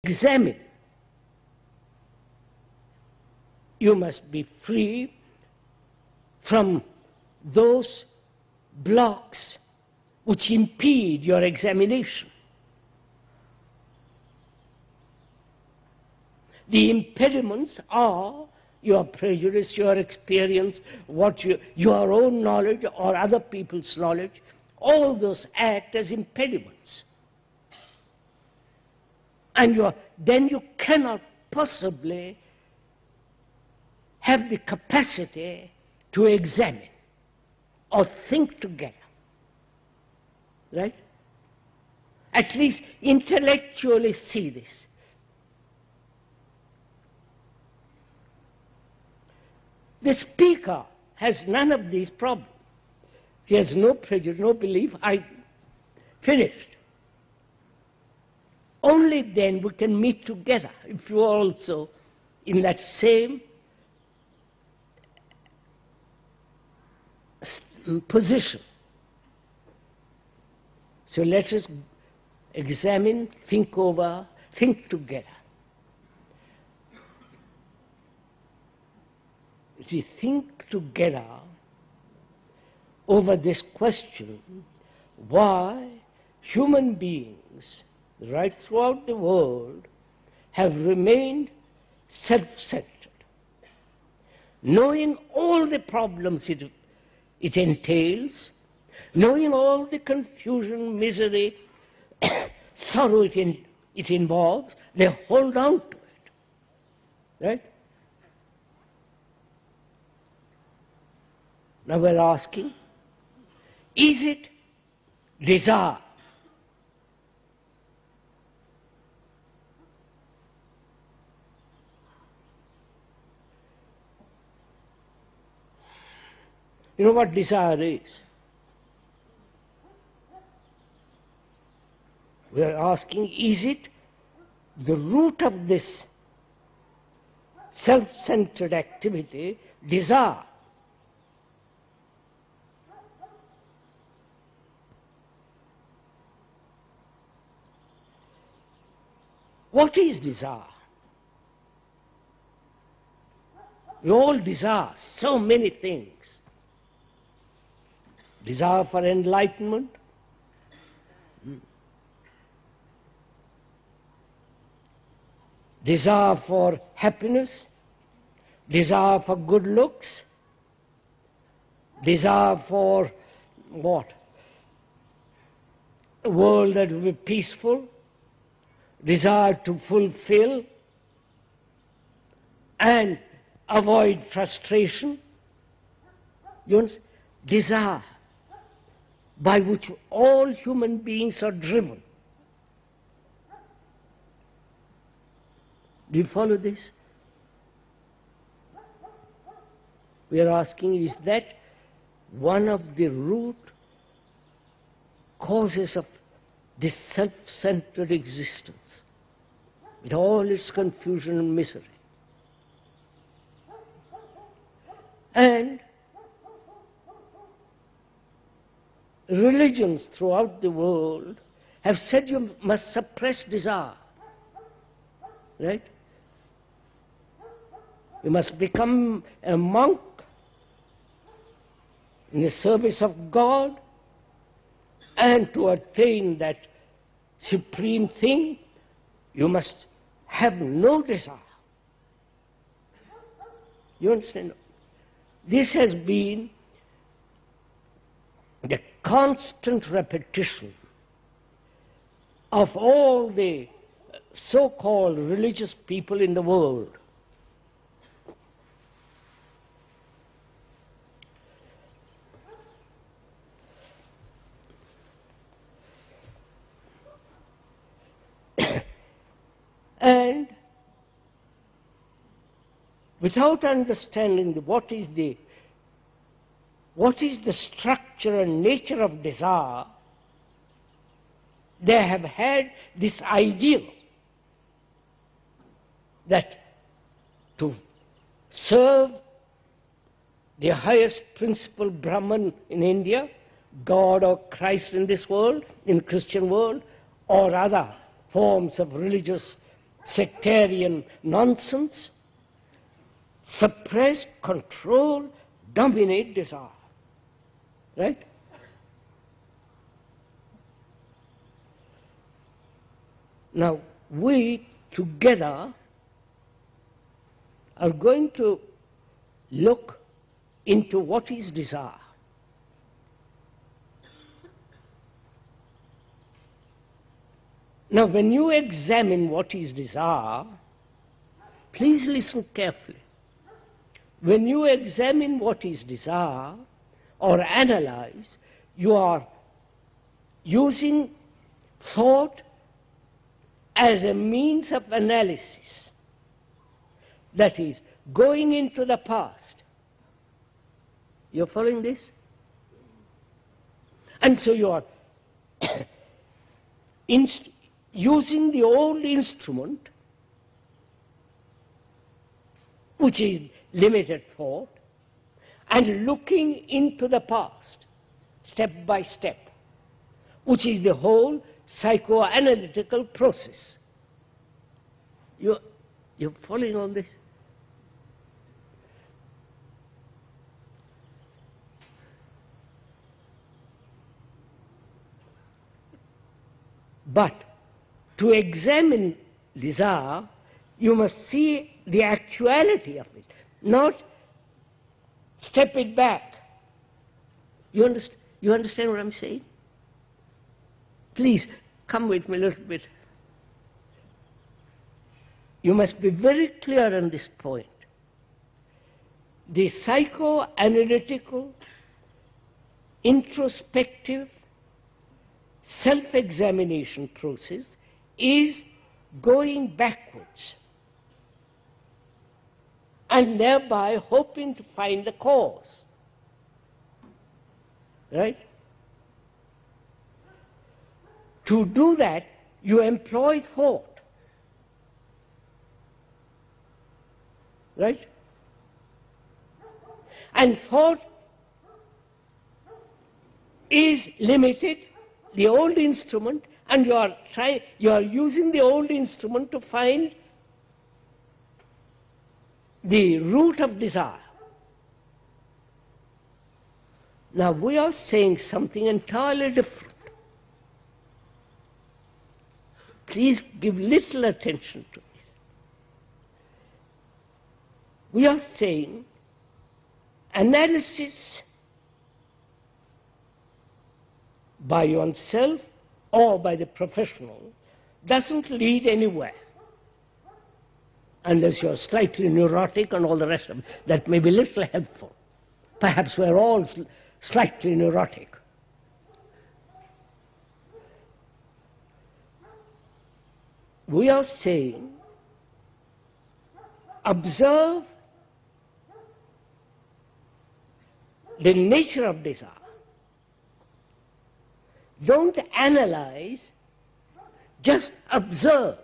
examine. You must be free from those blocks which impede your examination. The impediments are your prejudice, your experience, your own knowledge or other people's knowledge. All those act as impediments. And then you cannot possibly have the capacity to examine or think together. Right? At least intellectually see this. The speaker has none of these problems. He has no prejudice, no belief. Finished. Only then we can meet together, if you are also in that same position. So let us examine, think over, think together. See, think together over this question, why human beings right throughout the world have remained self-centered, knowing all the problems it entails, knowing all the confusion, misery, sorrow it involves, they hold on to it. Right? Now we're asking, is it desire? You know what desire is? We are asking, is it the root of this self-centered activity, desire? What is desire? We all desire so many things. Desire for enlightenment, desire for happiness, desire for good looks, desire for what? A world that will be peaceful, desire to fulfill and avoid frustration. You understand? Desire by which all human beings are driven. Do you follow this? We are asking, is that one of the root causes of this self-centered existence, with all its confusion and misery? And religions throughout the world have said you must suppress desire. Right? You must become a monk in the service of God, and to attain that supreme thing, you must have no desire. You understand? This has been the constant repetition of all the so-called religious people in the world. And without understanding what is the structure and nature of desire, they have had this ideal that to serve the highest principle Brahman in India, God or Christ in this world, in Christian world, or other forms of religious sectarian nonsense, suppress, control, dominate desire. Right? Now, we together are going to look into what is desire. Now, when you examine what is desire, please listen carefully. When you examine what is desire or analyze, you are using thought as a means of analysis. That is, going into the past. You're following this? And so you are using the old instrument, which is limited thought, and looking into the past, step by step, which is the whole psychoanalytical process. You're following on this? But to examine desire, you must see the actuality of it, not step it back. You understand what I'm saying? Please, come with me a little bit. You must be very clear on this point. The psychoanalytical, introspective, self-examination process is going backwards and thereby hoping to find the cause. Right? To do that, you employ thought. Right? And thought is limited, the old instrument, and you are using the old instrument to find the root of desire. Now we are saying something entirely different. Please give little attention to this. We are saying analysis by oneself or by the professional doesn't lead anywhere. Unless you're slightly neurotic and all the rest of it, that may be little helpful. Perhaps we're all slightly neurotic. We are saying, observe the nature of desire. Don't analyze, just observe.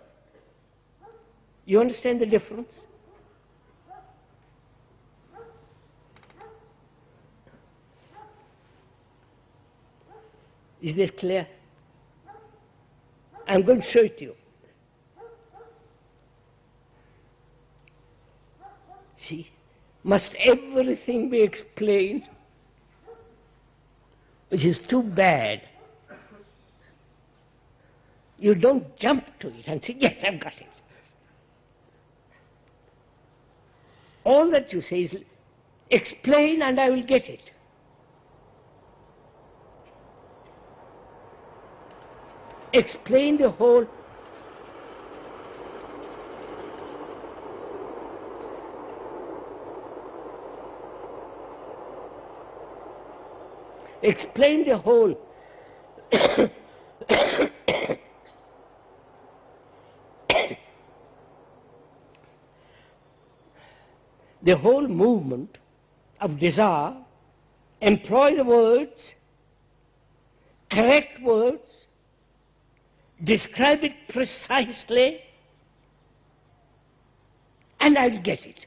You understand the difference? Is this clear? I'm going to show it to you. See, must everything be explained? Which is too bad. You don't jump to it and say, yes, I've got it. All that you say is, explain and I will get it. Explain the whole. Explain the whole. The whole movement of desire, employ the words, correct words, describe it precisely, and I'll get it.